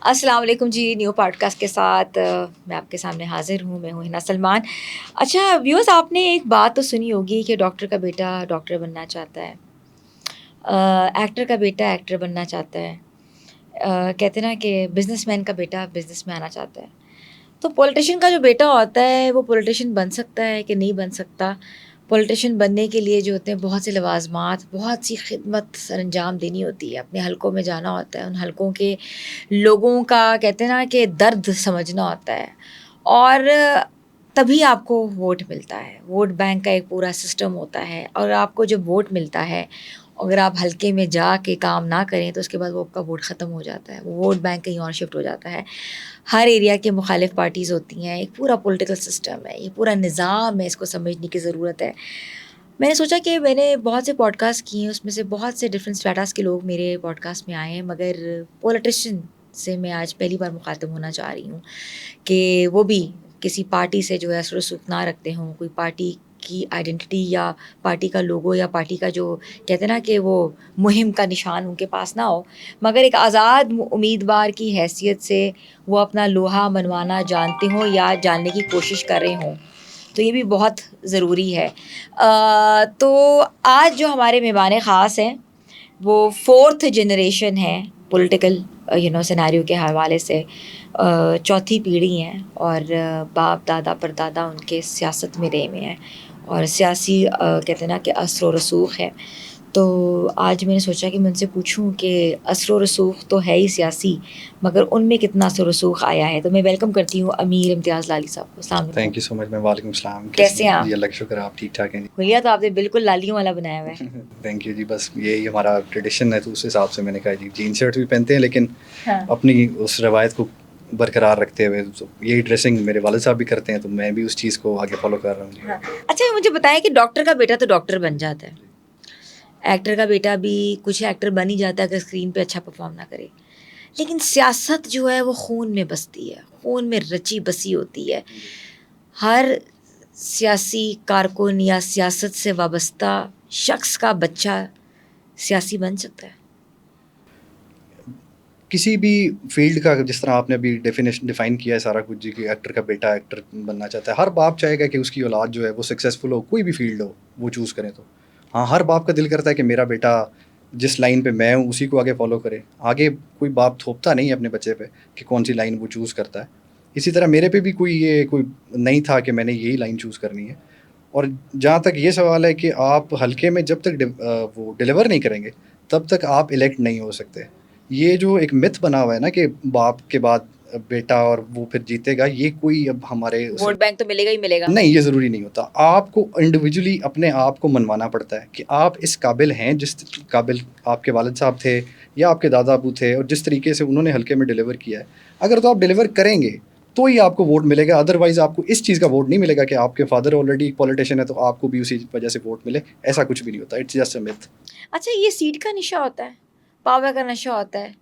السلام علیکم جی، new pod cost کے ساتھ میں آپ کے سامنے حاضر ہوں. میں ہوں ہنا سلمان. اچھا ویورز، آپ نے ایک بات تو سنی ہوگی کہ ڈاکٹر کا بیٹا ڈاکٹر بننا چاہتا ہے، ایکٹر کا بیٹا ایکٹر بننا چاہتا ہے، کہتے ہیں نا کہ بزنس مین کا بیٹا بزنس میں آنا چاہتا ہے. تو پولیٹیشین کا جو بیٹا ہوتا ہے وہ پولیٹیشین بن سکتا ہے کہ نہیں بن سکتا؟ پولیٹیشین بننے کے لیے جو ہوتے ہیں بہت سے لوازمات، بہت سی خدمت سر انجام دینی ہوتی ہے، اپنے حلقوں میں جانا ہوتا ہے، ان حلقوں کے لوگوں کا کہتے ہیں نا کہ درد سمجھنا ہوتا ہے، اور تبھی آپ کو ووٹ ملتا ہے. ووٹ بینک کا ایک پورا سسٹم ہوتا ہے، اور آپ کو جب ووٹ ملتا ہے اگر آپ حلقے میں جا کے کام نہ کریں تو اس کے بعد وہ آپ کا ووٹ ختم ہو جاتا ہے، وہ ووٹ بینک کہیں اور شفٹ ہو جاتا ہے. ہر ایریا کے مخالف پارٹیز ہوتی ہیں، ایک پورا پولیٹیکل سسٹم ہے، یہ پورا نظام ہے، اس کو سمجھنے کی ضرورت ہے. میں نے سوچا کہ میں نے بہت سے پوڈ کاسٹ کیے ہیں، اس میں سے بہت سے ڈفرینٹ اسٹیٹس کے لوگ میرے پوڈ کاسٹ میں آئے ہیں، مگر پولیٹیشین سے میں آج پہلی بار مخاطب ہونا چاہ رہی ہوں کہ وہ بھی کسی پارٹی سے جو ہے اثر و رسوخ نہ رکھتے ہوں، کوئی پارٹی کی آئیڈینٹی یا پارٹی کا لوگو یا پارٹی کا جو کہتے ہیں نا کہ وہ مہم کا نشان ان کے پاس نہ ہو، مگر ایک آزاد امیدوار کی حیثیت سے وہ اپنا لوہا منوانا جانتے ہوں یا جاننے کی کوشش کر رہے ہوں. تو یہ بھی بہت ضروری ہے. تو آج جو ہمارے مہمان خاص ہیں وہ 4th جنریشن ہیں پولیٹیکل سیناریو کے حوالے سے، چوتھی پیڑھی ہیں، اور باپ دادا پردادا ان کے سیاست میں رہے ہوئے ہیں اور سیاسی کہتے ہیں نا کہ اثر و رسوخ ہے. تو آج میں نے سوچا کہ میں ان سے پوچھوں کہ اثر و رسوخ تو ہے ہی سیاسی، مگر ان میں کتنا اثر و رسوخ آیا ہے. تو میں ویلکم کرتی ہوں امیر امتیاز لالی صاحب کو. السلام علیکم. تھینک یو سو مچ. میں وعلیکم السلام. کیسے ہیں آپ؟ جی اللہ کا شکر. آپ ٹھیک ٹھاک ہیں؟ بھیا تو آپ نے بالکل لالیوں والا بنایا ہوا ہے. تھینک یو جی. بس یہی ہمارا ٹریڈیشن ہے تو اس حساب سے میں نے کہا جی جین شرٹ بھی پہنتے ہیں لیکن اپنی اس روایت کو برقرار رکھتے ہوئے یہی ڈریسنگ میرے والد صاحب بھی کرتے ہیں تو میں بھی اس چیز کو آگے فالو کر رہا ہوں. اچھا مجھے بتائیں کہ ڈاکٹر کا بیٹا تو ڈاکٹر بن جاتا ہے، ایکٹر کا بیٹا بھی کچھ ایکٹر بن ہی جاتا ہے اگر اسکرین پہ اچھا پرفارم نہ کرے، لیکن سیاست جو ہے وہ خون میں بستی ہے، خون میں رچی بسی ہوتی ہے. ہر سیاسی کارکن یا سیاست سے وابستہ شخص کا بچہ سیاسی بن سکتا ہے. کسی بھی فیلڈ کا جس طرح آپ نے ابھی ڈیفائن کیا ہے سارا کچھ جی کہ ایکٹر کا بیٹا ایکٹر بننا چاہتا ہے، ہر باپ چاہے گا کہ اس کی اولاد جو ہے وہ سکسیزفل ہو، کوئی بھی فیلڈ ہو وہ چوز کریں. تو ہاں ہر باپ کا دل کرتا ہے کہ میرا بیٹا جس لائن پہ میں ہوں اسی کو آگے فالو کرے. آگے کوئی باپ تھوپتا نہیں اپنے بچے پہ کہ کون سی لائن وہ چوز کرتا ہے. اسی طرح میرے پہ بھی کوئی نہیں تھا کہ میں نے یہی لائن چوز کرنی ہے. اور جہاں تک یہ سوال ہے کہ آپ حلقے میں جب تک وہ ڈیلیور نہیں کریں گے تب تک آپ الیکٹ نہیں ہو سکتے. یہ جو ایک متھ بنا ہوا ہے نا کہ باپ کے بعد بیٹا اور وہ پھر جیتے گا، یہ کوئی اب ہمارے ووٹ بینک تو ملے گا ہی ملے گا. نہیں، یہ ضروری نہیں ہوتا. آپ کو انڈیویجولی اپنے آپ کو منوانا پڑتا ہے کہ آپ اس قابل ہیں جس قابل آپ کے والد صاحب تھے یا آپ کے دادا ابو تھے اور جس طریقے سے انہوں نے حلقے میں ڈیلیور کیا ہے. اگر تو آپ ڈیلیور کریں گے تو ہی آپ کو ووٹ ملے گا، ادروائز آپ کو اس چیز کا ووٹ نہیں ملے گا کہ آپ کے فادر آلریڈی پولیٹیشین ہے تو آپ کو بھی اسی وجہ سے ووٹ ملے. ایسا کچھ بھی نہیں ہوتا. It's just a math. اچھا یہ سیٹ کا نشہ ہوتا ہے، پاور کا نشہ ہوتا ہے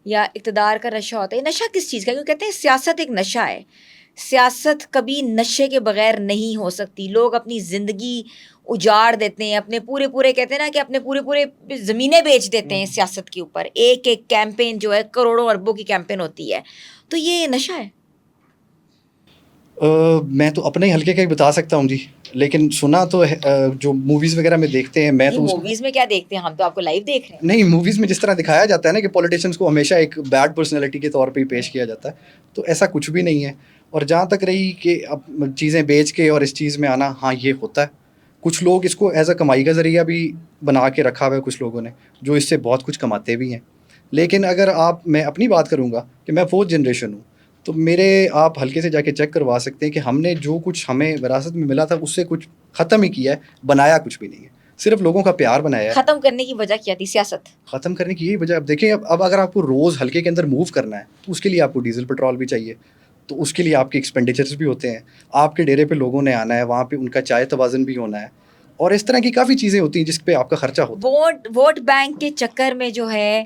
یا اقتدار کا نشہ ہوتا ہے؟ یہ نشہ کس چیز کا؟ کیوں کہتے ہیں سیاست ایک نشہ ہے. سیاست کبھی نشے کے بغیر نہیں ہو سکتی. لوگ اپنی زندگی اجاڑ دیتے ہیں، اپنے پورے کہتے ہیں نا کہ اپنے پورے زمینیں بیچ دیتے ہیں سیاست کے اوپر. ایک کیمپین جو ہے کروڑوں اربوں کی کیمپین ہوتی ہے. تو یہ نشہ ہے. میں تو اپنے حلقے کا ہی بتا سکتا ہوں جی، لیکن سنا تو جو موویز وغیرہ میں دیکھتے ہیں میں تو موویز میں کیا دیکھتے ہیں، ہم تو آپ کو لائیو دیکھ رہے ہیں. نہیں، موویز میں جس طرح دکھایا جاتا ہے نا کہ پولیٹیشینس کو ہمیشہ ایک بیڈ پرسنالٹی کے طور پہ ہی پیش کیا جاتا ہے، تو ایسا کچھ بھی نہیں ہے. اور جہاں تک رہی کہ اب چیزیں بیچ کے اور اس چیز میں آنا، ہاں یہ ہوتا ہے. کچھ لوگ اس کو ایز اے کمائی کا ذریعہ بھی بنا کے رکھا ہوا ہے کچھ لوگوں نے جو اس سے بہت کچھ کماتے بھی ہیں. لیکن اگر میں اپنی بات کروں گا کہ میں 4th جنریشن ہوں تو میرے آپ حلقے سے جا کے چیک کروا سکتے ہیں کہ ہم نے جو کچھ ہمیں وراثت میں ملا تھا اس سے کچھ ختم ہی کیا ہے، بنایا کچھ بھی نہیں ہے، صرف لوگوں کا پیار بنایا ہے. ختم کرنے کی وجہ کیا تھی؟ سیاست ختم کرنے کی یہی وجہ. اب دیکھیں اب اگر آپ کو روز حلقے کے اندر موو کرنا ہے تو اس کے لیے آپ کو ڈیزل پٹرول بھی چاہیے، تو اس کے لیے آپ کے ایکسپینڈیچرز بھی ہوتے ہیں. آپ کے ڈیرے پہ لوگوں نے آنا ہے، وہاں پہ ان کا چائے توازن بھی ہونا ہے، اور اس طرح کی کافی چیزیں ہوتی ہیں جس پہ آپ کا خرچہ ہوتا ہے. ووٹ بینک کے چکر میں جو ہے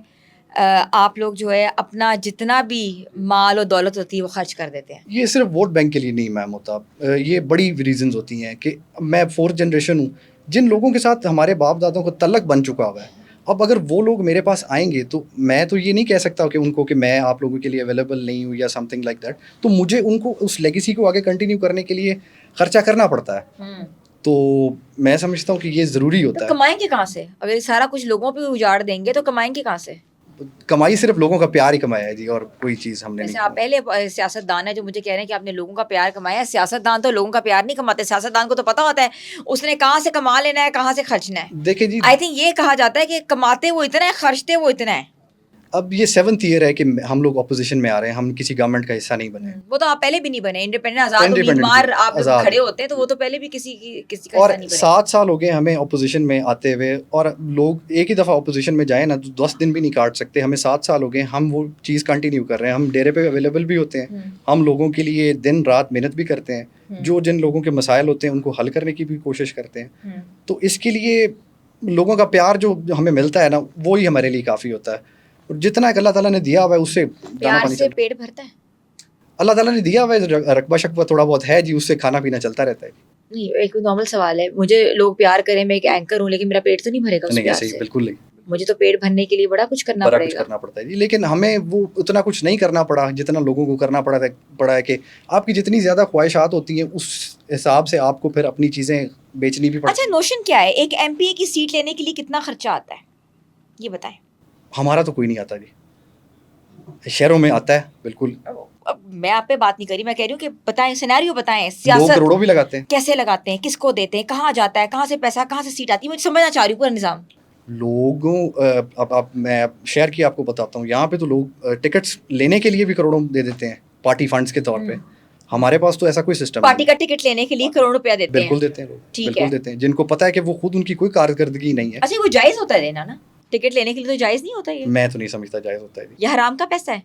آپ لوگ جو ہے اپنا جتنا بھی مال و دولت ہوتی ہے وہ خرچ کر دیتے ہیں. یہ صرف ووٹ بینک کے لیے نہیں میم ہوتا، یہ بڑی ریزنز ہوتی ہیں کہ میں 4th جنریشن ہوں. جن لوگوں کے ساتھ ہمارے باپ دادوں کو تعلق بن چکا ہوا ہے، اب اگر وہ لوگ میرے پاس آئیں گے تو میں تو یہ نہیں کہہ سکتا کہ ان کو کہ میں آپ لوگوں کے لیے اویلیبل نہیں ہوں یا سم تھنگ لائک دیٹ. تو مجھے ان کو اس لیگیسی کو آگے کنٹینیو کرنے کے لیے خرچہ کرنا پڑتا ہے. تو میں سمجھتا ہوں کہ یہ ضروری ہوتا ہے. کمائیں گے کہاں سے اگر سارا کچھ لوگوں پہ اجاڑ دیں گے؟ تو کمائیں گے کہاں سے؟ کمائی صرف لوگوں کا پیار ہی کمایا ہے جی, اور کوئی چیز ہم نے نہیں. آپ پہلے سیاست دان ہے جو مجھے کہہ رہے ہیں کہ آپ نے لوگوں کا پیار کمایا ہے. سیاست دان تو لوگوں کا پیار نہیں کماتے. سیاست دان کو تو پتا ہوتا ہے اس نے کہاں سے کما لینا ہے, کہاں سے خرچنا ہے. دیکھیں جی, آئی تھنک یہ کہا جاتا ہے کہ کماتے وہ اتنا ہے, خرچتے وہ اتنا ہے. اب یہ 7th ایئر ہے کہ ہم لوگ اپوزیشن میں آ رہے ہیں, ہم کسی گورنمنٹ کا حصہ نہیں بنے. وہ تو آپ پہلے بھی نہیں بنے, انڈیپینڈنٹ آزاد امیدوار آپ کھڑے ہوتے ہیں, تو وہ تو پہلے بھی کسی کا حصہ اور نہیں بنے. 7 سال ہو گئے ہمیں اپوزیشن میں آتے ہوئے, اور لوگ ایک ہی دفعہ اپوزیشن میں جائیں نا تو 10 دن بھی نہیں کاٹ سکتے. ہمیں 7 سال ہو گئے, ہم وہ چیز کنٹینیو کر رہے ہیں. ہم ڈیرے پہ اویلیبل بھی ہوتے ہیں, ہم لوگوں کے لیے دن رات محنت بھی کرتے ہیں, جو جن لوگوں کے مسائل ہوتے ہیں ان کو حل کرنے کی بھی کوشش کرتے ہیں. تو اس کے لیے لوگوں کا پیار جو ہمیں ملتا ہے نا, وہی ہمارے لیے کافی ہوتا ہے. اور جتنا کہ اللہ تعالیٰ نے دیا ہوا ہے اس سے پیار سے پیٹ بھرتا ہے. اللہ تعالیٰ نے دیا ہوا ہے, رقبہ شقبہ تھوڑا بہت ہے جی, اس سے کھانا پینا چلتا رہتا ہے. نہیں, ایک نارمل سوال ہے, مجھے لوگ پیار کریں, میں ایک اینکر ہوں, لیکن میرا پیٹ تو نہیں بھرے گا اس پیار سے. بالکل نہیں, مجھے تو پیٹ بھرنے کے لیے بڑا کچھ کرنا پڑتا ہے جی. لیکن ہمیں وہ اتنا کچھ نہیں کرنا پڑا جتنا لوگوں کو کرنا پڑا ہے, کہ آپ کی جتنی زیادہ خواہشات ہوتی ہیں اس حساب سے آپ کو پھر اپنی چیزیں بیچنی بھی پڑتی ہیں. اچھا, نوشن کیا ہے, ایک ایم پی اے کی سیٹ لینے کے لیے کتنا خرچہ آتا ہے یہ بتائیں. ہمارا تو کوئی نہیں آتا جی, شہروں میں آتا ہے بالکل. میں آپ پہ بات نہیں کری, میں کہہ رہی ہوں کہ بتائیں, سینیریو بتائیں. 2 کروڑوں بھی لگاتے ہیں, کیسے لگاتے ہیں, کس کو دیتے ہیں, کہاں جاتا ہے, کہاں سے پیسہ, کہاں سے سیٹ آتی ہے, مجھے سمجھنا چاہ رہی ہوں پورا نظام. لوگوں اب میں شہر کی آپ کو بتاتا ہوں, یہاں پہ تو لوگ ٹکٹس لینے کے لیے بھی کروڑوں دے دیتے ہیں پارٹی فنڈس کے طور پہ. ہمارے پاس تو ایسا کوئی سسٹم نہیں. پارٹی کا ٹکٹ لینے کے لیے کروڑ روپیہ دیتے ہیں. بالکل دیتے ہیں لوگ, بالکل دیتے ہیں, جن کو پتا ہے کہ وہ خود ان کی کوئی کارکردگی نہیں ہے. اچھا, وہ جائز ہوتا ہے دینا نا, ٹکٹ لینے کے لیے تو جائز نہیں ہوتا یہ. میں تو نہیں سمجھتا جائز ہوتا ہے. یہ حرام کا پیسہ ہے.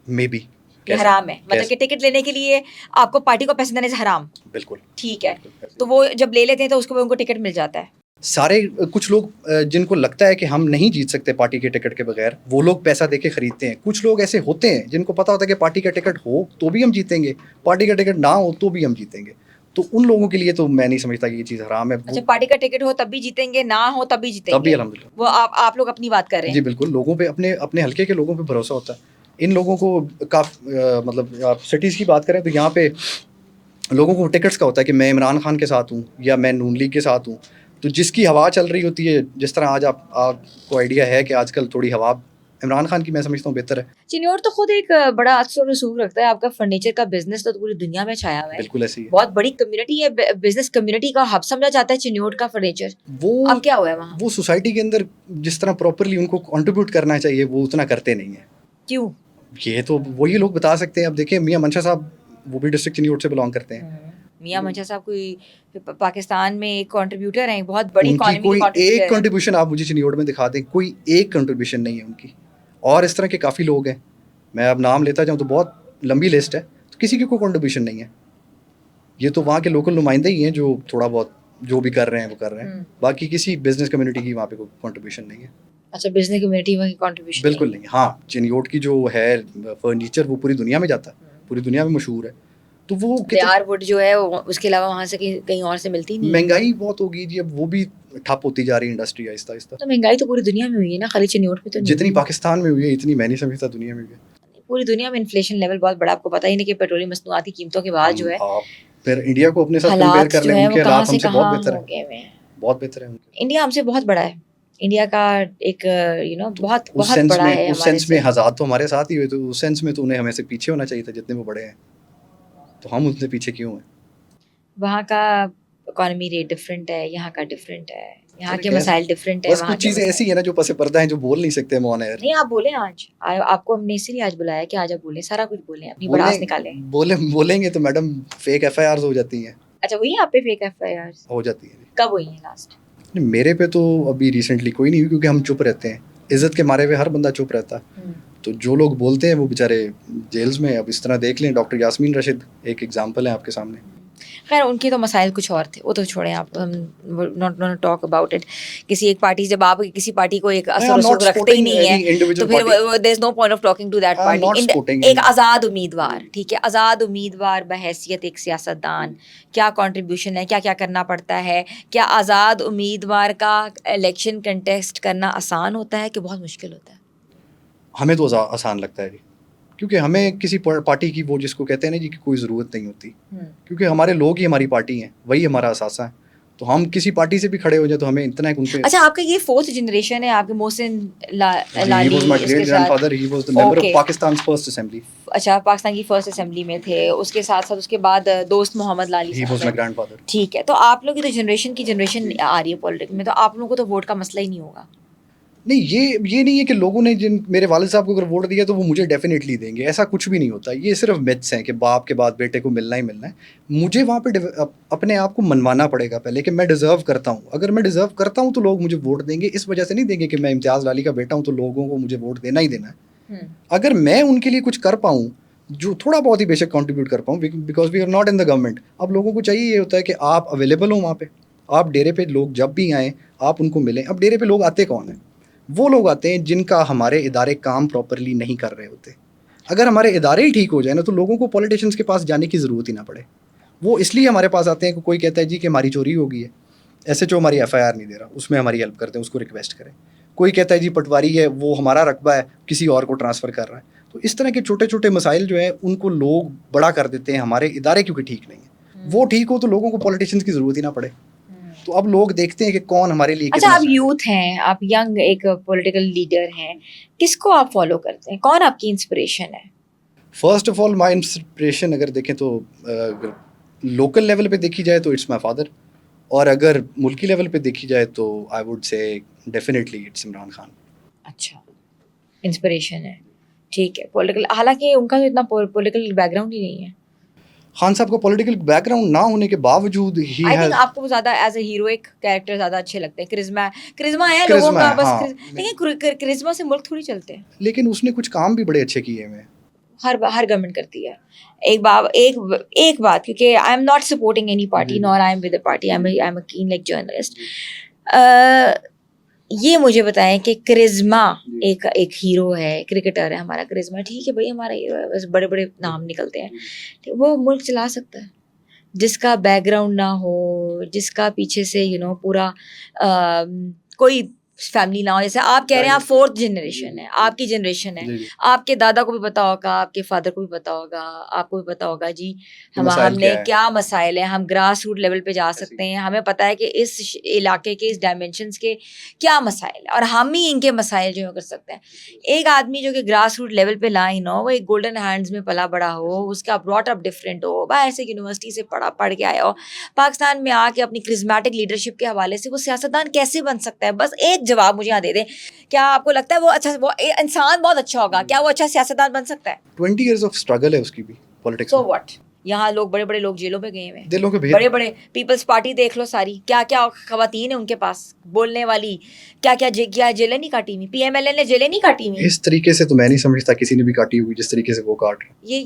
مے بی یہ حرام ہے, مطلب کہ ٹکٹ لینے کے لیے آپ کو پارٹی کو پیسے دینے سے حرام. بالکل ٹھیک ہے, تو وہ جب لے لیتے ہیں تو اس کو ان کو ٹکٹ مل جاتا ہے. سارے کچھ لوگ جن کو لگتا ہے کہ ہم نہیں جیت سکتے پارٹی کے ٹکٹ کے بغیر, وہ لوگ پیسہ دے کے خریدتے ہیں. کچھ لوگ ایسے ہوتے ہیں جن کو پتا ہوتا ہے کہ پارٹی کا ٹکٹ ہو تو بھی ہم جیتیں گے, پارٹی کا ٹکٹ نہ ہو تو بھی ہم جیتیں گے. تو ان لوگوں کے لیے تو میں نہیں سمجھتا کہ یہ چیز حرام ہے. اچھا, پارٹی کا ٹکٹ ہو تب بھی جیتیں گے, نہ ہو تب بھی جیتیں گے, تب بھی الحمدللہ. وہ آپ لوگ اپنی بات کر رہے ہیں. جی بالکل, لوگوں پہ اپنے حلقے کے لوگوں پہ بھروسہ ہوتا ہے. ان لوگوں کو مطلب آپ سٹیز کی بات کریں تو یہاں پہ لوگوں کو ٹکٹس کا ہوتا ہے کہ میں عمران خان کے ساتھ ہوں یا میں نون لیگ کے ساتھ ہوں. تو جس کی ہوا چل رہی ہوتی ہے, جس طرح آج آپ کو آئیڈیا ہے کہ آج کل تھوڑی ہوا عمران خان کی میں سمجھتا ہوں بہتر ہے. چنیور تو خود ایک بڑا اثر و رسوخ رکھتا ہے. آپ کا فرنیچر کا بزنس تو پوری دنیا میں چھایا ہوا ہے. بالکل ایسی ہے, بہت بڑی کمیونٹی ہے, بزنس کمیونٹی کا ہب سمجھا جاتا ہے چنیور کا فرنیچر. وہ اب کیا ہوا ہے وہاں؟ وہ سوسائٹی کے اندر جس طرح پراپرلی ان کو کنٹریبیوٹ کرنا چاہیے وہ اتنا کرتے نہیں ہیں. کیوں؟ یہ تو وہی لوگ بتا سکتے ہیں. اب دیکھیں میاں منشا صاحب, وہ بھی ڈسٹرکٹ چنیور سے بلانگ کرتے ہیں. میاں منشا صاحب کوئی پاکستان میں ایک کنٹریبیوٹر ہیں, بہت بڑی اکانومی کی کوئی ایک کنٹریبیوشن آپ مجھے چنیور میں دکھا دیں, کوئی ایک کنٹریبیوشن نہیں ہے ان کی. اور اس طرح کے کافی لوگ ہیں, میں اب نام لیتا جاؤں تو بہت لمبی لسٹ ہے, تو کسی کی کوئی کنٹریبیوشن نہیں ہے. یہ تو وہاں کے لوکل نمائندے ہی ہیں جو تھوڑا بہت جو بھی کر رہے ہیں وہ کر رہے ہیں. باقی کسی بزنس کمیونٹی کی وہاں پہ کوئی کنٹریبیوشن نہیں ہے. اچھا, بزنس کمیونٹی کی کنٹریبیوشن بالکل نہیں. ہاں, چنیوٹ کی جو ہے فرنیچر وہ پوری دنیا میں جاتا ہے, پوری دنیا میں مشہور ہے. تو وہ دیار ووڈ جو ہے اس کے علاوہ وہاں سے کہیں اور سے ملتی نہیں. مہنگائی بہت ہوگی جی, اب وہ بھی ٹھپ ہوتی جا رہی ہے انڈسٹری آہستہ آہستہ. تو مہنگائی تو پوری دنیا میں ہوئی ہے نا, خالی چنیوٹ میں تو نہیں. جتنی پاکستان میں ہوئی ہے اتنی میں نہیں سمجھتا دنیا میں بھی ہے. پوری دنیا میں انفلیشن لیول بہت بڑا, آپ کو پتہ ہی نہیں کہ پیٹرولیم مصنوعات کی قیمتوں کے بعد جو ہے پھر انڈیا کو اپنے ساتھ کمپیئر کر لیں, ان کے حالات ہم سے بہت بہتر ہیں, بہت بہتر ہیں. انڈیا ہم سے بہت بڑا ہے. انڈیا کا ایک بہت بہت بڑا ہے. اس سینس میں حضرات تو ہمارے ساتھ ہی ہوئے, تو اس سینس میں تو انہیں ہمیں سے پیچھے ہونا چاہیے تھا جتنے وہ بڑے ہیں. تو ہم ان سے پیچھے کیوں ہیں؟ وہاں کا اکانومی ریٹ ڈفرینٹ ہے, یہاں کا ڈفرینٹ ہے, یہاں کے مسائل ڈفرینٹ ہیں. بس کچھ چیزیں ایسی ہیں نا جو پس پردہ ہیں, جو بول نہیں سکتے مون ایئر. نہیں, آپ بولیں. آج آپ کو ہم نے اسی لیے آج بلایا کہ آج آپ بولیں, سارا کچھ بولیں, اپنی بڑاس نکالیں. بولیں گے تو میڈم فیک ایف آئی آرز ہو جاتی ہیں. اچھا, وہی آپ پہ فیک ایف آئی آرز ہو جاتی ہیں. کب ہوئی ہیں لاسٹ؟ میرے پہ تو ابھی ریسنٹلی کوئی نہیں ہوئی, کیونکہ ہم چپ رہتے ہیں. عزت کے مارے ہوئے ہر بندہ چپ رہتا ہے. تو جو لوگ بولتے ہیں وہ بیچارے جیلز میں. اب اس طرح دیکھ لیں, ڈاکٹر یاسمین رشید ایک ایگزامپل ہے آپ کے سامنے. خیر ان کے تو مسائل کچھ اور تھے, وہ تو چھوڑیں آپ, ہم ناٹ ٹاک اباؤٹ اٹ. کسی ایک پارٹی, جب آپ کسی پارٹی کو ایک اثر رسوخ رکھتے ہی نہیں ہے تو پھر there is no point of talking to that party. ایک آزاد امیدوار, ٹھیک ہے, آزاد امیدوار بحیثیت ایک سیاست دان, کیا کنٹریبیوشن ہے, کیا کیا کرنا پڑتا ہے, کیا آزاد امیدوار کا الیکشن کنٹیسٹ کرنا آسان ہوتا ہے کہ بہت مشکل ہوتا ہے؟ ہمیں تو آسان لگتا ہے جی, کیونکہ ہمیں کسی پارٹی کی وہ جس کو کہتے ہیں نا جی کہ کوئی ضرورت نہیں ہوتی, کیونکہ ہمارے لوگ ہی ہماری پارٹی ہیں, وہی ہمارا اثاثہ ہے. تو ہم کسی پارٹی سے بھی کھڑے ہو جائیں تو ہمیں اتنا ہے کہ ان پہ. اچھا, آپ کا یہ 4th جنریشن ہے, آپ کے محسن lolly he was my great grandfather, he was the member of Pakistan's first assembly. اچھا, پاکستان کی فرسٹ اسمبلی میں تھے, اس کے ساتھ ساتھ اس کے بعد دوست محمد lolly he was my grandfather. ٹھیک ہے, تو آپ لوگ کی تو جنریشن آ رہی ہے پولیٹکس میں, تو آپ لوگوں کو تو ووٹ کا مسئلہ ہی نہیں ہوگا. نہیں, یہ نہیں ہے کہ لوگوں نے جن میرے والد صاحب کو اگر ووٹ دیا تو وہ مجھے ڈیفینیٹلی دیں گے, ایسا کچھ بھی نہیں ہوتا. یہ صرف میتھس ہیں کہ باپ کے بعد بیٹے کو ملنا ہی ملنا ہے. مجھے وہاں پہ اپنے آپ کو منوانا پڑے گا پہلے کہ میں ڈیزرو کرتا ہوں. اگر میں ڈیزرو کرتا ہوں تو لوگ مجھے ووٹ دیں گے, اس وجہ سے نہیں دیں گے کہ میں امتیاز لالی کا بیٹا ہوں تو لوگوں کو مجھے ووٹ دینا ہی دینا ہے. اگر میں ان کے لیے کچھ کر پاؤں, جو تھوڑا بہت ہی بے شک کنٹریبیوٹ کر پاؤں, because we are not in the government. اب لوگوں کو چاہیے یہ ہوتا ہے کہ آپ اویلیبل ہوں وہاں پہ, آپ ڈیرے پہ لوگ جب بھی آئیں آپ ان کو ملیں. اب ڈیرے پہ لوگ آتے کون ہیں؟ وہ لوگ آتے ہیں جن کا ہمارے ادارے کام پراپرلی نہیں کر رہے ہوتے. اگر ہمارے ادارے ہی ٹھیک ہو جائیں نا تو لوگوں کو پولیٹیشنس کے پاس جانے کی ضرورت ہی نہ پڑے. وہ اس لیے ہمارے پاس آتے ہیں کہ کوئی کہتا ہے جی کہ ہماری چوری ہو گئی ہے, ایس ایچ او ہماری FIR نہیں دے رہا, اس میں ہماری ہیلپ کرتے ہیں, اس کو ریکویسٹ کریں. کوئی کہتا ہے جی پٹواری ہے, وہ ہمارا رقبہ ہے, کسی اور کو ٹرانسفر کر رہا ہے. تو اس طرح کے چھوٹے چھوٹے مسائل جو ہیں ان کو لوگ بڑا کر دیتے ہیں, ہمارے ادارے کیونکہ ٹھیک نہیں ہیں. وہ ٹھیک ہو تو لوگوں کو پولیٹیشنس کی ضرورت ہی نہ پڑے. تو اب لوگ دیکھتے ہیں کہ کون ہمارے لیے. اچھا, آپ یوتھ ہیں, آپ ینگ ایک پولیٹیکل لیڈر ہیں, کس کو آپ فالو کرتے ہیں, کون آپ کی انسپریشن ہے؟ First of all my inspiration اگر دیکھیں تو لوکل لیول پہ دیکھی جائے تو اٹس مائی فادر, اور اگر ملکی لیول پہ دیکھی جائے تو I would say definitely it's Imran Khan. اچھا, انسپریشن ہے, ٹھیک ہے. پولیٹیکل, حالانکہ ان کا تو اتنا پولیٹیکل بیک گراؤنڈ ہی نہیں ہے. خان صاحب کا پولیٹیکل بیک گراؤنڈ نہ ہونے کے باوجود ہی آئی تھنک آپ کو زیادہ ایز اے ہیروئک کیریکٹر زیادہ اچھے لگتے ہیں. کرزما ہے لوگوں کا بس, لیکن کرزما سے ملک تھوڑی چلتے ہیں. لیکن اس نے کچھ کام بھی بڑے اچھے کیے ہیں. ہر گورنمنٹ کرتی ہے. ایک بات, کیونکہ I am not supporting any party, Noor I am with a party, I am a can like journalist. یہ مجھے بتائیں کہ کرزما ایک ہیرو ہے, کرکٹر ہے ہمارا کرزما, ٹھیک ہے بھائی, ہمارا ہیرو ہے, بس بڑے بڑے نام نکلتے ہیں. وہ ملک چلا سکتا ہے جس کا بیک گراؤنڈ نہ ہو, جس کا پیچھے سے پورا کوئی فیملی نہ ہو. جیسے آپ کہہ رہے ہیں آپ 4th جنریشن ہے, آپ کی جنریشن ہے, آپ کے دادا کو بھی پتا ہوگا, آپ کے فادر کو بھی پتا ہوگا, آپ کو بھی پتا ہوگا جی ہم نے کیا مسائل ہیں. ہم گراس روٹ لیول پہ جا سکتے ہیں, ہمیں پتا ہے کہ اس علاقے کے اس ڈائمینشنس کے کیا مسائل ہیں, اور ہم ہی ان کے مسائل جو کر سکتے ہیں. ایک آدمی جو کہ گراس روٹ لیول پہ لائن ہو, وہ ایک گولڈن ہینڈز میں پلا بڑا ہو, اس کا براٹ اپ ڈفرینٹ ہو, باہر سے یونیورسٹی سے پڑھ کے آیا ہو, پاکستان میں آ کے اپنی کرزمیٹک لیڈرشپ کے حوالے سے وہ سیاستدان کیسے بن سکتا ہے؟ بس ایک جواب مجھے یہاں دے دیں. کیا آپ کو لگتا ہے وہ انسان بہت اچھا ہوگا, کیا وہ اچھا سیاستدان بن سکتا ہے؟ 20 years of struggle ہے اس کی بھی پولیٹکس. سو واٹ, یہاں لوگ بڑے بڑے لوگ جیلوں میں گئے ہوئے, بڑے بڑے پیپلز پارٹی دیکھ لو ساری, کیا کیا خواتین ہیں ان کے پاس بولنے والی, کیا جیلیں نہیں کاٹی ہوئی, PMLN نے جیلیں نہیں کاٹی ہوئی. اس طریقے سے تو میں نہیں سمجھتا کسی نے بھی کاٹی ہوئی جس طریقے سے وہ کاٹ رہے.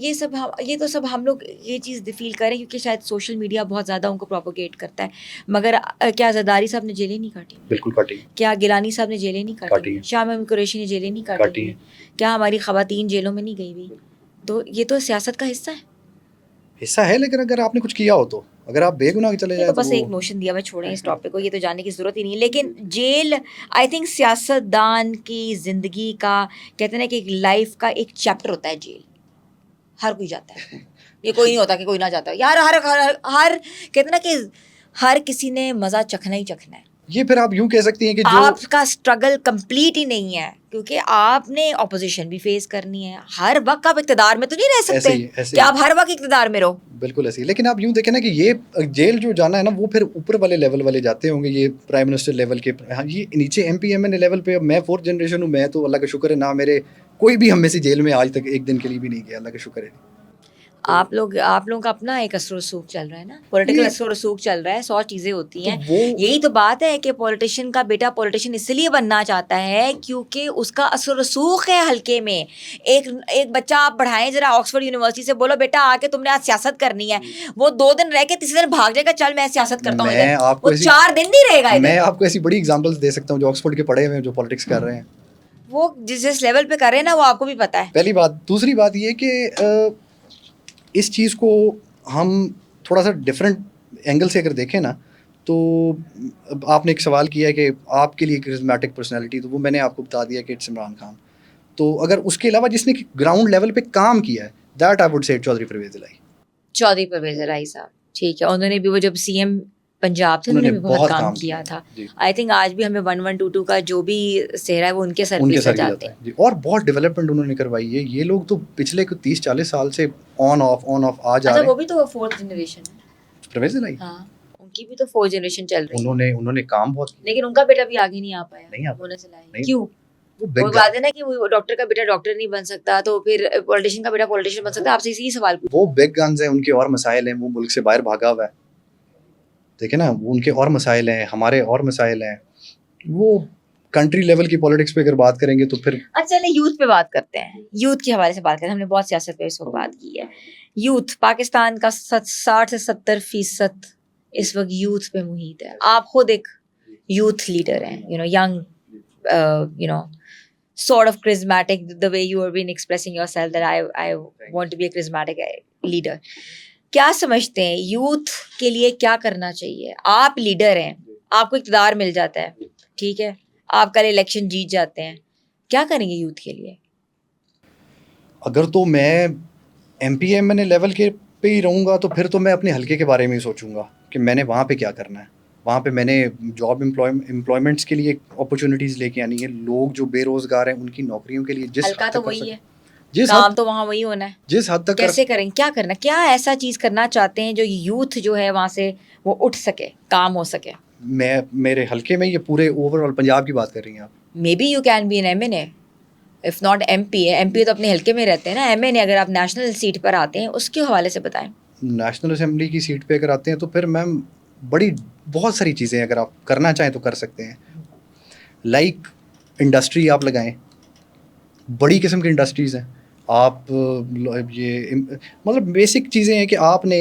یہ تو سب ہم لوگ یہ چیز فیل کریں کیونکہ شاید سوشل میڈیا بہت زیادہ ان کو پروپوگیٹ کرتا ہے. مگر کیا زرداری صاحب نے جیلیں نہیں کاٹی؟ بالکل کاٹی. کیا گیلانی صاحب نے جیلیں نہیں کاٹی؟ شاہ محمود قریشی نے جیلیں نہیں کاٹی؟ کیا ہماری خواتین جیلوں میں نہیں گئی ہوئی؟ تو یہ تو سیاست کا حصہ ہے, لیکن اگر آپ نے کچھ کیا ہو تو, اگر آپ بے گناہ چلے جائیں تو بس ایک نوشن دیا, میں چھوڑیں اس ٹاپک کو, یہ تو جاننے کی ضرورت ہی نہیں. لیکن جیل آئی تھنک سیاست دان کی زندگی کا, کہتے ہیں نا کہ ایک لائف کا ایک چیپٹر ہوتا ہے جیل. ہر کوئی جاتا ہے, یہ کوئی نہیں ہوتا کہ کوئی نہ جاتا ہے یار. ہر کہتے ہیں نا کہ ہر کسی نے مزہ چکھنا ہی چکھنا ہے. یہ پھر آپ یوں کہہ سکتی ہیں کہ آپ کا اسٹرگل کمپلیٹ ہی نہیں ہے, کیونکہ آپ نے اپوزیشن بھی فیس کرنی ہے. ہر وقت آپ اقتدار میں تو نہیں رہ سکتے کہ آپ ہر وقت اقتدار میں رہو. بالکل ایسے ہی. لیکن آپ یوں دیکھیں نا کہ یہ جیل جو جانا ہے نا وہ پھر اوپر والے لیول والے جاتے ہوں گے, یہ پرائم منسٹر لیول کے. یہ نیچے MP MN لیول پہ, میں 4th جنریشن ہوں, میں تو اللہ کا شکر ہے نہ میرے کوئی بھی ہم میں سے جیل میں آج تک ایک دن کے لیے بھی نہیں گیا, اللہ کا شکر ہے. آپ لوگوں کا اپنا ایک اثر و رسوخ چل رہا ہے نا, پولیٹیکل اثر و رسوخ چل رہا ہے, 100 چیزیں ہوتی ہیں. یہی تو بات ہے کہ پولیٹیشین کا بیٹا پولیٹیشین اس لیے بننا چاہتا ہے کیونکہ اس کا اثر و رسوخ ہے حلقے میں. ایک بچہ آپ پڑھائیں ذرا آکسفورڈ یونیورسٹی سے, بولو بیٹا آ کے تم نے آج سیاست کرنی ہے, وہ 2 دن رہ کے تیسرے دن بھاگ جائے گا, چل میں سیاست کرتا ہوں ادھر, وہ 4 دن نہیں رہے گا. میں آپ کو ایسی بڑی ایگزامپلس دے سکتا ہوں جو آکسفورڈ کے پڑھے ہوئے ہیں جو پالیٹکس کر رہے ہیں, وہ جس لیول پہ کر رہے ہیں نا وہ آپ کو بھی پتا ہے. پہلی بات. دوسری بات یہ کہ اس چیز کو ہم تھوڑا سا ڈفرینٹ اینگل سے اگر دیکھیں نا, تو آپ نے ایک سوال کیا ہے کہ آپ کے لیے کرزمیٹک پرسنالٹی, تو وہ میں نے آپ کو بتا دیا کہ اٹس عمران خان. تو اگر اس کے علاوہ جس نے گراؤنڈ لیول پہ کام کیا ہے, that I would say Chaudhry Pervez الہی. چودھری پرویز الہی صاحب ٹھیک ہے, انہوں نے بھی وہ جب سی ایم پنجاب تھے انہوں نے بھی بہت کام کیا تھا. آئی تھنک آج بھی ہمیں 1122 کا جو بھی سہرا ہے وہ ان کے سر پہ جاتے ہیں, اور بہت ڈیولپمنٹ انہوں نے کروائی ہے. یہ لوگ تو پچھلے 30-40 سال سے آن آف آ جا رہے ہیں. وہ بھی تو 4th جنریشن ہے پرویز الہی, ہاں ان کی بھی تو 4th جنریشن چل رہی ہے. انہوں نے کام بہت کیا, لیکن ان کا بیٹا بھی آگے نہیں آ پایا. کیوں؟ وہ بات ہے نا کہ وہ ڈاکٹر کا بیٹا ڈاکٹر نہیں بن سکتا تو پھر پولیٹیشین کا بیٹا پولیٹیشین بن سکتا ہے. آپ سے اسی سوال پوچھ, وہ بگ گنز ہیں, ان کے اور مسائل ہیں, وہ ملک سے باہر بھاگا ہوا ہے. دیکھیں نا, وہ ان کے اور مسائل ہیں, ہمارے اور مسائل ہیں. وہ کنٹری لیول کی پولیٹکس پہ اگر بات کریں گے تو پھر اچھا چلیں یوتھ پہ بات کرتے ہیں. یوتھ کے حوالے سے بات کرتے ہیں, ہم نے بہت سیاست پہ اس وقت بات کی ہے. یوتھ پاکستان کا 60 سے 70% اس وقت یوتھ پہ محیط ہے. آپ خود ایک یوتھ لیڈر ہیں, young sort of charismatic, the way you have been expressing yourself that I want to be a charismatic leader. کیا سمجھتے ہیں یوتھ کے لیے کیا کرنا چاہیے؟ آپ لیڈر ہیں, آپ کو اقتدار مل جاتا ہے, ٹھیک ہے, آپ کل الیکشن جیت جاتے ہیں, کیا کریں گے یوتھ کے لیے؟ اگر تو میں M P M N level کے پہ ہی رہوں گا تو پھر تو میں اپنے حلقے کے بارے میں ہی سوچوں گا کہ میں نے وہاں پہ کیا کرنا ہے. وہاں پہ میں نے جاب امپلائمنٹس کے لیے اپرچونیٹیز لے کے آنی ہے. لوگ جو بے روزگار ہیں ان کی نوکریوں کے لیے جس حلقہ تو وہی ہے, جس کام تو وہاں وہی ہونا ہے. جس حد تک کیسے کریں, کیا کرنا, کیا ایسا چیز کرنا چاہتے ہیں جو یوتھ جو ہے وہاں سے وہ اٹھ سکے, کام ہو سکے؟ میں میرے حلقے میں یہ پورے اوور آل پنجاب کی بات کر رہی ہیں آپ. Maybe you can be an M N A if not M P A. M P A تو اپنے حلقے میں رہتے ہیں نا. ایم این اے اگر آپ نیشنل سیٹ پر آتے ہیں اس کے حوالے سے بتائیں. نیشنل اسمبلی کی سیٹ پہ اگر آتے ہیں تو پھر میم بہت ساری چیزیں اگر آپ کرنا چاہیں تو کر سکتے ہیں. لائک انڈسٹری آپ لگائیں, بڑی قسم کی انڈسٹریز ہیں. آپ یہ مطلب بیسک چیزیں ہیں کہ آپ نے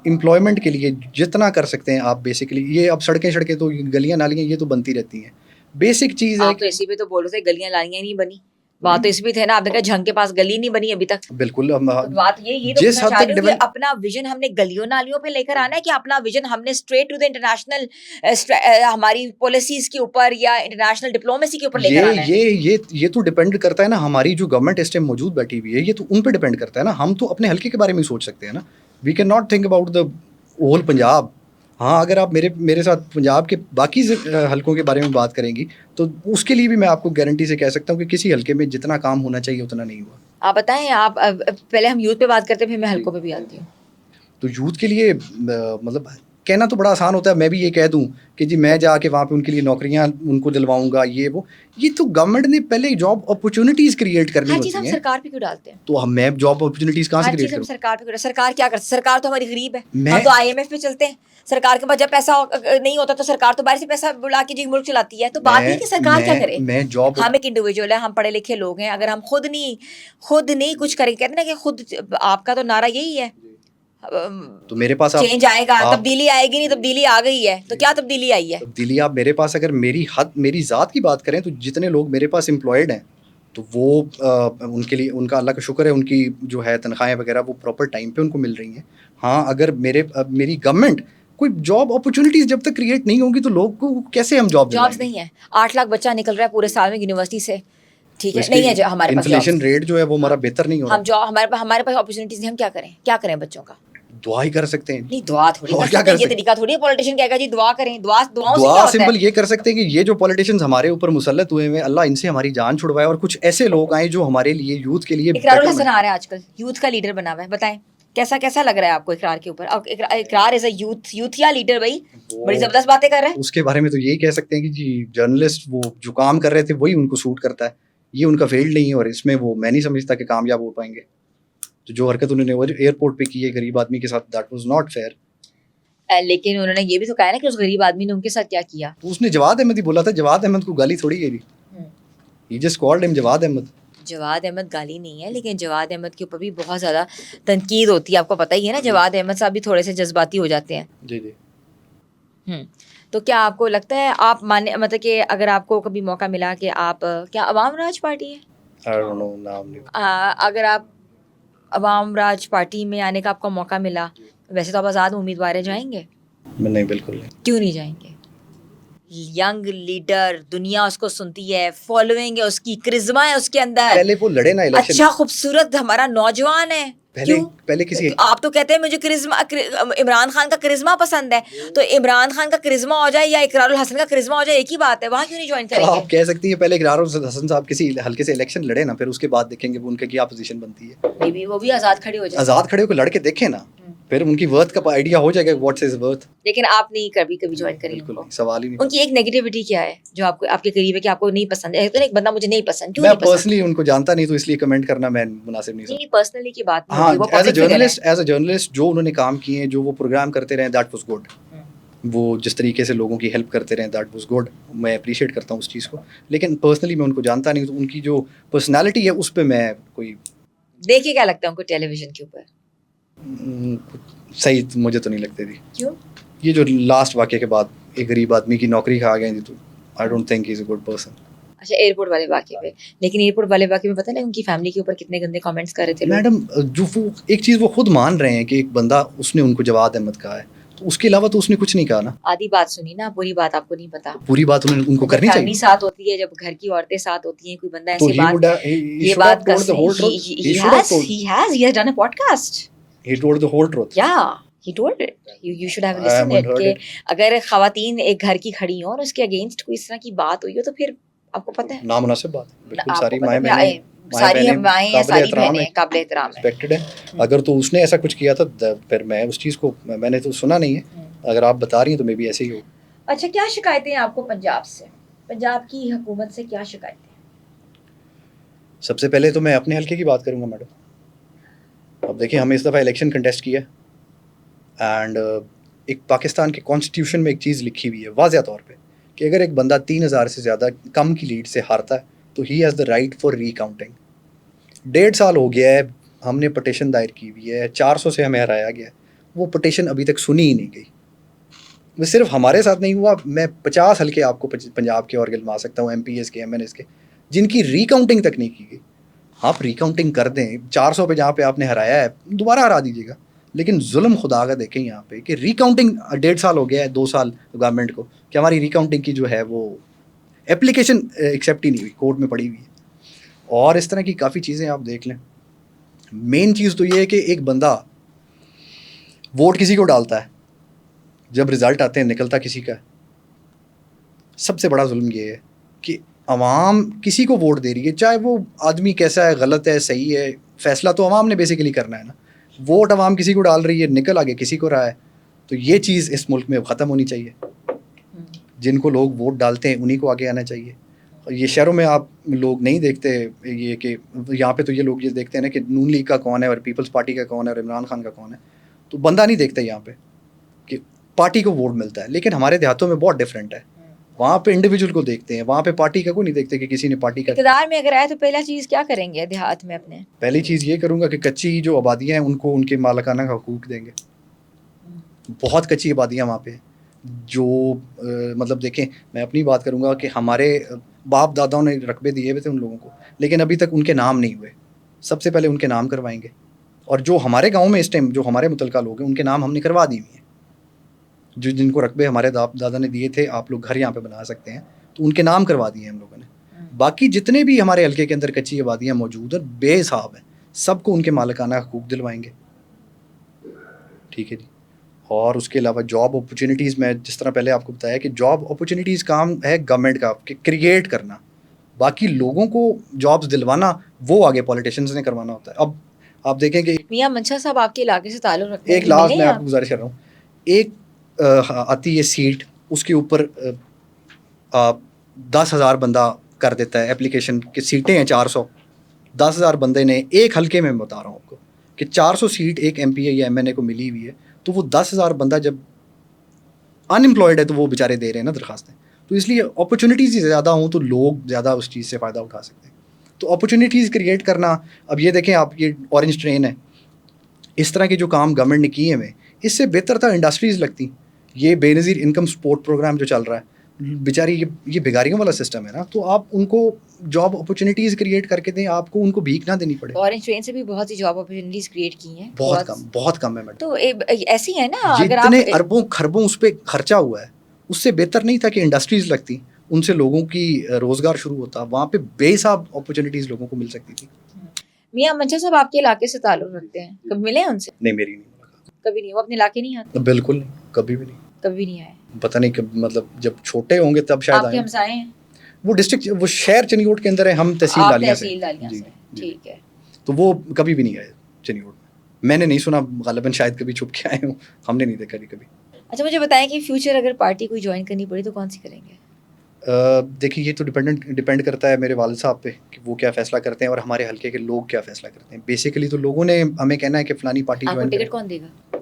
امپلائمنٹ کے لیے جتنا کر سکتے ہیں آپ بیسکلی. یہ اب سڑکیں تو گلیاں نالیاں یہ تو بنتی رہتی ہیں, بیسک چیز ہے. آپ تو اسی پہ تو بول رہے تھے گلیاں نالیاں نہیں بنی, بات تو اس بھی تھے نا, آپ نے کہا جھنگ کے پاس گلی نہیں بنی ابھی تک. بالکل, بات یہ تو جس حد تک اپنا ویژن ہم نے گلیوں نالیوں پہ لے کر آنا ہے کہ اپنا ویژن ہم نے اسٹریٹ ٹو دا انٹرنیشنل ہماری پالیسیز کے اوپر یا انٹرنیشنل ڈپلومیسی کے اوپر لے کر آنا ہے. یہ تو ڈپینڈ کرتا ہے نا, ہماری جو گورنمنٹ اس ٹائم موجود بیٹھی ہوئی ہے یہ تو ان پہ ڈپینڈ کرتا ہے نا. ہم تو اپنے حلقے کے بارے میں سوچ سکتے ہیں نا. We can not think about the whole Punjab. ہاں اگر آپ میرے ساتھ پنجاب کے باقی حلقوں کے بارے میں بات کریں گی تو اس کے لیے بھی میں آپ کو گارنٹی سے کہہ سکتا ہوں کہ کسی حلقے میں جتنا کام ہونا چاہیے اتنا نہیں ہوا. آپ بتائیں, آپ پہلے ہم یوتھ پہ بات کرتے ہیں پھر میں حلقوں پہ بھی آتی ہوں. تو یوتھ کے لیے مطلب کہنا تو بڑا آسان ہوتا ہے. میں بھی یہ کہہ دوں کہ جی میں جا کے وہاں پہ ان کے لیے نوکریاں ان کو دلواؤں گا, یہ تو گورنمنٹ نے پہلے جاب اپرچونیٹیز کریٹ کرنی ہوتی ہیں. ہم سرکار پہ کیوں ڈالتے ہیں؟ تو میں جاب اپرچونیٹیز کہاں سے کریٹ کروں؟ سرکار پہ سرکار کیا کرتی ہے؟ سرکار تو ہماری غریب ہے, ہم تو آئی ایم ایف پہ چلتے ہیں. سرکار کے پاس جب پیسہ نہیں ہوتا تو سرکار تو باہر سے پیسہ بلا کے جی ملک چلاتی ہے. تو بات یہ کہ سرکار کیا کرے. ہم ایک انڈیویجول ہے, ہم پڑھے لکھے لوگ ہیں, اگر ہم خود نہیں کچھ کریں, کہتے ہیں نا کہ خود, آپ کا تو نعرہ یہی ہے تو میرے پاس چینج آئے گا, تبدیلی آئے گی. نہیں, تبدیلی آ گئی ہے. تو کیا تبدیلی آئی ہے؟ تبدیلی آپ میرے پاس اگر میری ذات کی بات کریں تو جتنے لوگ میرے پاس امپلائڈ ہیں تو وہ ان کے لیے ان کا اللہ کا شکر ہے, ان کی جو ہے تنخواہیں وغیرہ وہ پراپر ٹائم پہ ان کو مل رہی ہیں. ہاں اگر میری گورنمنٹ کوئی جاب اپرچونیٹیز جب تک کریٹ نہیں ہوں گی تو لوگ کو کیسے ہم جابس نہیں ہے. 8 لاکھ بچہ نکل رہا ہے پورے سال میں یونیورسٹی سے, ٹھیک ہے, نہیں ہے جو ہمارے پاس انفلیشن ریٹ جو ہے وہ ہمارا بہتر نہیں ہو رہا. ہمارے پاس اپرچونیٹیز نہیں, ہم کیا کریں بچوں کا؟ دعا ہی کر سکتے ہیں. نہیں, دعا تھوڑی کر سکتے ہیں, یہ طریقہ تھوڑی ہے پولیٹیشین کہے گا جی دعا کریں. دعاؤں سے کیا ہوتا ہے؟ سمپل یہ کر سکتے ہیں کہ یہ جو پولیٹیشینز ہمارے اوپر مسلط ہوئے ہیں, اللہ ان سے ہماری جان چھڑوائے اور کچھ ایسے لوگ آئیں جو ہمارے لیے یوتھ کے لیے. اقرار الحسن آ رہا ہے آج کل, یوتھ کا لیڈر بنا ہوا ہے, بتائیں کیسا لگ رہا ہے آپ کو اقرار کے اوپر؟ اقرار ایز اے یوتھیا لیڈر بھائی بڑی زبردست باتیں کر رہے ہیں. اس کے بارے میں تو یہی کہہ سکتے ہیں کہ جی جرنلسٹ وہ جو کام کر رہے تھے وہی ان کو سوٹ کرتا ہے, یہ ان کا فیلڈ نہیں ہے, اور اس میں وہ میں نہیں سمجھتا کہ کامیاب ہو پائیں گے. تو جو حرکت انہوں نے ایئرپورٹ پہ کی ہے غریب آدمی کے ساتھ, دیٹ واز ناٹ فیئر. لیکن انہوں نے یہ بھی تو کہا نا کہ اس غریب آدمی نے ان کے ساتھ کیا کیا. تو اس نے جواد احمد ہی بولا تھا, جواد احمد کو گالی تھوڑی گئی, ہی جسٹ کالڈ ہم جواد احمد. جواد احمد گالی نہیں ہے, لیکن جواد احمد کے اوپر بھی بہت زیادہ تنقید ہوتی ہے, آپ کو پتہ ہی ہے نا. جواد احمد صاحب بھی تھوڑے سے جذباتی ہو جاتے ہیں. جی جی. تو کیا آپ کو لگتا ہے, آپ مانے مطلب کہ اگر آپ کو کبھی موقع ملا کہ آپ, کیا عوام راج پارٹی ہے, I don't know, نام نہیں. اگر آپ عوام راج پارٹی میں آنے کا آپ کو موقع ملا, ویسے تو آپ آزاد امیدوار ہیں, جائیں گے؟ نہیں, بالکل نہیں. کیوں نہیں جائیں گے؟ ینگ لیڈر, دنیا اس کو سنتی ہے, فالوئنگ ہے اس کی, کرزما ہے اس کے اندر, پہلے وہ لڑے نا الیکشن, اچھا خوبصورت ہمارا نوجوان ہے. پہلے کسی, آپ تو کہتے ہیں مجھے کرزما, عمران خان کا کرزما پسند ہے, تو عمران خان کا کرزما ہو جائے یا اقرار الحسن کا کرزما ہو جائے, ایک ہی بات ہے, وہاں کیوں نہیں جوائن کریں گے؟ آپ کہہ سکتی ہیں پہلے اقرار الحسن صاحب کسی ہلکے سے الیکشن لڑے نا, پھر اس کے بعد دیکھیں گے ان کا کیا پوزیشن بنتی ہے. وہ بھی آزاد کھڑے ہو جائیں, آزاد کھڑے ہو کے لڑ کے دیکھیں نا, پھر ان کی ورتھ کا آئیڈیا ہو جائے گا, واٹس از ورتھ. لیکن آپ نہیں کبھی جوائن کریں گے؟ بالکل سوال ہی نہیں. ان کی ایک نیگیٹیوٹی کیا ہے جو آپ کو, آپ کے قریب ہے کہ آپ کو نہیں پسند ہے؟ ایک بندہ مجھے نہیں پسند, کیوں میں نہیں پسند؟ پرسنلی ان کو جانتا نہیں, تو اس لیے کمنٹ کرنا میں مناسب نہیں نہیں, پرسنلی کی بات نہیں ہاں, ہوتی, وہ ایز اے پبلک فگر ہے. ایز اے جرنلسٹ جو انہوں نے کام کیے ہیں, جو وہ پروگرام کرتے رہے, دیٹ واز گڈ. وہ جس طریقے سے لوگوں کی ہیلپ کرتے رہے, دیٹ واز گڈ. میں اپریشیٹ کرتا ہوں اس چیز کو, لیکن پرسنلی میں ان کو جانتا نہیں, تو ان کی جو پرسنالٹی ہے اس پہ میں کوئی دیکھے, کیا لگتا ہے ان کو ٹیلی ویژن کے اوپر صحیح مجھے تو نہیں لگتی تھی. کیوں؟ یہ جو لاسٹ واقعے کے بعد ایک غریب آدمی کی نوکری کھا گئے, تو I don't think he is a good person. اچھا, ایئرپورٹ والے واقعے پہ, لیکن ایئرپورٹ والے واقعے میں پتہ نہیں ان کی فیملی کے اوپر کتنے گندے کامنٹس کر رہے تھے لوگ. میڈم, جو وہ ایک چیز وہ خود مان رہے ہیں کہ ایک بندہ اس نے ان کو جواد احمد کہا ہے, تو اس کے علاوہ تو اس نے کچھ نہیں کہا نا. آدھی بات سنی نا, پوری بات آپ کو نہیں پتا. پوری بات ان کو کرنی چاہیے. فیملی ساتھ ہوتی ہے, جب گھر کی عورتیں ساتھ ہوتی ہیں, کوئی بندہ تو ایسی بات, یہ بات کر he has done a podcast, he told the whole truth. yeah, he told it. You should have listened it کہ اگر خواتین ایک گھر کی کھڑی ہوں اور اس کے اگینسٹ کوئی اس طرح کی بات ہوئی ہو, تو پھر آپ کو پتہ ہے نامناسب بات. بالکل ساری مائیں مائیں ساری بہنیں قابل احترام ہیں. ریسپیکٹڈ ہے. اگر تو اس نے ایسا کچھ کیا تھا, پھر میں اس چیز کو, میں نے تو سنا نہیں ہے, اگر آپ بتا رہی ہیں تو میں بھی ایسے ہی ہوں. اچھا, کیا شکایتیں ہیں آپ کو پنجاب سے, پنجاب کی حکومت سے کیا شکایتیں؟ سب سے پہلے تو میں اپنے حلقے کی بات کروں گا میڈم. اب دیکھیں, ہم اس دفعہ الیکشن کنٹیسٹ کیا, اینڈ ایک پاکستان کے کانسٹیٹیوشن میں ایک چیز لکھی ہوئی ہے واضح طور پہ کہ اگر ایک بندہ 3000 سے زیادہ کم کی لیڈ سے ہارتا ہے تو he has the right for recounting. 1.5 سال ہو گیا ہے, ہم نے پٹیشن دائر کی ہوئی ہے, 400 سے ہمیں ہرایا گیا ہے, وہ پٹیشن ابھی تک سنی ہی نہیں گئی. وہ صرف ہمارے ساتھ نہیں ہوا, میں 50 حلقے آپ کو پنجاب کے اور گنوا سکتا ہوں, MPs کے, MNs کے, جن کی ری کاؤنٹنگ تک نہیں کی گئی. آپ ری کاؤنٹنگ کر دیں, 400 پہ جہاں پہ آپ نے ہرایا ہے دوبارہ ہرا دیجیے گا, لیکن ظلم خدا کا دیکھیں یہاں پہ کہ ری کاؤنٹنگ 1.5 سال ہو گیا ہے, 2 سال گورنمنٹ کو, کہ ہماری ری کاؤنٹنگ کی جو ہے وہ اپلیکیشن ایکسیپٹ ہی نہیں ہوئی, کورٹ میں پڑی ہوئی ہے. اور اس طرح کی کافی چیزیں آپ دیکھ لیں. مین چیز تو یہ ہے کہ ایک بندہ ووٹ کسی کو ڈالتا ہے, جب رزلٹ آتے ہیں نکلتا کسی کا. سب سے بڑا ظلم یہ ہے کہ عوام کسی کو ووٹ دے رہی ہے, چاہے وہ آدمی کیسا ہے, غلط ہے, صحیح ہے, فیصلہ تو عوام نے بیسیکلی کرنا ہے نا. ووٹ عوام کسی کو ڈال رہی ہے, نکل آگے کسی کو رہا ہے. تو یہ چیز اس ملک میں ختم ہونی چاہیے. جن کو لوگ ووٹ ڈالتے ہیں انہیں کو آگے آنا چاہیے. یہ شہروں میں آپ لوگ نہیں دیکھتے یہ کہ یہاں پہ تو یہ لوگ یہ دیکھتے ہیں نا کہ نون لیگ کا کون ہے اور پیپلز پارٹی کا کون ہے اور عمران خان کا کون ہے, تو بندہ نہیں دیکھتا یہاں پہ کہ پارٹی کو ووٹ ملتا ہے. لیکن ہمارے دیہاتوں میں بہت ڈفرینٹ ہے, وہاں پہ انڈیویجول کو دیکھتے ہیں, وہاں پہ پارٹی کا کوئی نہیں دیکھتے کہ کسی نے پارٹی کا. اقتدار میں اگر آئے تو پہلا چیز کیا کریں گے دیہات میں اپنے؟ پہلی چیز یہ کروں گا کہ کچی جو آبادیاں ہیں ان کو ان کے مالکانہ حقوق دیں گے. بہت کچی آبادیاں وہاں پہ جو مطلب دیکھیں, میں اپنی بات کروں گا کہ ہمارے باپ داداؤں نے رقبے دیے ہوئے تھے ان لوگوں کو, لیکن ابھی تک ان کے نام نہیں ہوئے. سب سے پہلے ان کے نام کروائیں گے. اور جو ہمارے گاؤں میں اس ٹائم جو ہمارے متعلقہ لوگ ہیں ان کے نام ہم نے کروا دی ہوئی ہیں. جو جن کو رقبے ہمارے دادا نے دیے تھے, آپ لوگ گھر یہاں پہ بنا سکتے ہیں, تو ان کے نام کروا دیے ہم لوگوں نے. باقی جتنے بھی ہمارے حلقے کے اندر کچی آبادیاں موجود ہیں بے حساب ہیں, سب کو ان کے مالکانہ حقوق دلوائیں گے. ٹھیک ہے جی. اور اس کے علاوہ جاب اپرچونیٹیز, میں جس طرح پہلے آپ کو بتایا کہ جاب اپرچونیٹیز کام ہے گورنمنٹ کا کہ کریٹ کرنا, باقی لوگوں کو جابس دلوانا وہ آگے پولیٹیشینز نے کروانا ہوتا ہے. اب آپ دیکھیں کہ میاں منشا صاحب آپ کے علاقے سے تعلق رکھتے ہیں, ایک لاسٹ میں آپ کو گزارش کر رہا ہوں, ایک آتی ہے سیٹ, اس کے اوپر 10,000 بندہ کر دیتا ہے اپلیکیشن کہ سیٹیں ہیں 400, 10,000 بندے نے ایک حلقے میں بتا رہا ہوں آپ کو کہ 400 سیٹ ایک ایم پی اے یا ایم این اے کو ملی ہوئی ہے, تو وہ 10,000 بندہ جب ان امپلائڈ ہے تو وہ بیچارے دے رہے ہیں نا درخواستیں. تو اس لیے اپرچونیٹیز زیادہ ہوں تو لوگ زیادہ اس چیز سے فائدہ اٹھا سکتے ہیں. تو اپرچونیٹیز کریٹ کرنا, اب یہ دیکھیں آپ, یہ اورنج ٹرین ہے, اس طرح کے جو کام گورنمنٹ نے کیے ہیں, اس سے بہتر تھا انڈسٹریز لگتی. یہ بے نظیر انکم سپورٹ پروگرام جو چل رہا ہے, بیچاری یہ بھگاریوں والا سسٹم ہے نا, تو آپ ان کو جاب اپرچونیٹیز کریٹ کر کے دیں, آپ کو ان کو بھیک نہ دینی پڑے. اورنج ٹرین سے بھی بہت سی جاب اپرچونیٹیز کریٹ کی ہیں, بہت کم ہے میڈم. تو ایسی ہے نا, اگر جتنے آپ اربوں خربوں اس پہ خرچہ ہوا ہے, اس سے بہتر نہیں تھا کہ انڈسٹریز لگتی, ان سے لوگوں کی روزگار شروع ہوتا, وہاں پہ بے حساب اپرچونیٹیز لوگوں کو مل سکتی تھی. میاں منشا صاحب آپ کے علاقے سے تعلق رکھتے ہیں, کبھی ملے ہیں ان سے؟ نہیں, میری نہیں ملاقات. کبھی نہیں, وہ اپنے علاقے نہیں آتے؟ بالکل نہیں, کبھی بھی نہیں. کبھی نہیں آئے؟ پتہ نہیں کب, مطلب جب چھوٹے ہوں گے تب شاید آپ کے آئیں. ہمسائے ہیں؟ وہ ڈسٹرکٹ, وہ شہر چنیوٹ کے اندر ہے, ہم تحصیل آپ ڈالیاں سے. تحصیل ڈالیاں جی, سے, جی. ٹھیک ہے. تو وہ کبھی بھی نہیں آئے چنیوٹ میں نے نہیں سنا, غالباً شاید کبھی چھپ کے آئے ہوں, ہم نے نہیں دیکھا کبھی. اچھا مجھے بتائیں کہ فیوچر اگر پارٹی کوئی جوائن کرنی پڑی تو کون سی کریں گے؟ دیکھیے, یہ تو ڈپینڈ کرتا ہے میرے والد صاحب پہ کہ وہ کیا فیصلہ کرتے ہیں اور ہمارے حلقے کے لوگ کیا فیصلہ کرتے ہیں. بیسیکلی تو لوگوں نے ہمیں کہنا ہے کہ فلانی پارٹی آپ کو جوائن کریں. ٹکٹ کون دے گا؟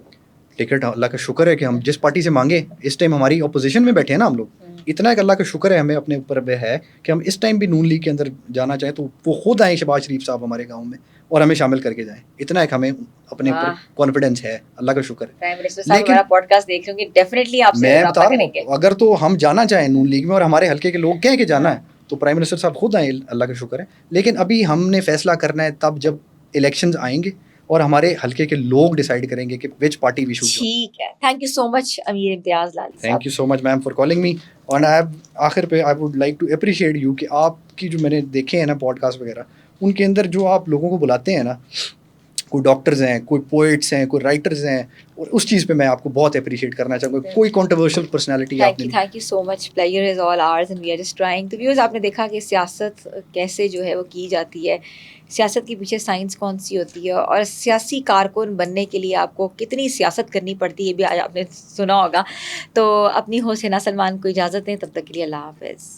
ٹکٹ اللہ کا شکر ہے کہ ہم جس پارٹی سے مانگیں, اس ٹائم ہماری اپوزیشن میں بیٹھے ہیں نا ہم لوگ, اتنا ایک اللہ کا شکر ہے ہمیں اپنے اوپر ہے کہ ہم اس ٹائم بھی نون لیگ کے اندر جانا چاہیں تو وہ خود آئیں شہباز شریف صاحب ہمارے گاؤں میں اور ہمیں شامل کر کے جائیں. اتنا ایک ہمیں اپنے اوپر کانفیڈنس ہے, اللہ کا شکر ہے. پرائم منسٹر صاحب ہمارا پوڈ کاسٹ دیکھ لیں گے, ڈیفینیٹلی آپ سے میں رابطہ بتا رہا کریں گے. ہوں, اگر تو ہم جانا چاہیں نون لیگ میں اور ہمارے حلقے کے لوگ کہیں کہ جانا ہے تو پرائم منسٹر صاحب خود آئیں, اللہ کا شکر ہے. لیکن ابھی ہم نے فیصلہ کرنا ہے تب جب الیکشنز آئیں گے اور ہمارے حلقے کے لوگ ڈیسائیڈ کریں گے کہ وچ پارٹی وی شوڈ. ٹھیک ہے, thank you so much Amir Imtiaz Lali Sahib. Thank you so much ma'am for calling me. اور آخر پہ I would like to appreciate you کہ آپ کی جو میں نے دیکھے ہیں نا پوڈ کاسٹ وغیرہ, ان کے اندر جو آپ لوگوں کو بلاتے ہیں نا, کوئی ڈاکٹرز ہیں, کوئی پوئٹس ہیں, کوئی رائٹرز ہیں, اور اس چیز پہ میں آپ کو بہت اپریشیٹ کرنا چاہوں گا. کوئی کنٹروورشل پرسنالٹی آپ نے. Thank you so much. Player is all ours and we are just trying. تو ویورز آپ نے دیکھا کہ سیاست کیسے جو ہے وہ کی جاتی ہے, سیاست کے پیچھے سائنس کون سی ہوتی ہے, اور سیاسی کارکن بننے کے لیے آپ کو کتنی سیاست کرنی پڑتی ہے بھی آج آپ نے سنا ہوگا. تو اپنی ہوسٹ حنا سلمان کو اجازت دیں, تب تک کے لیے اللہ حافظ.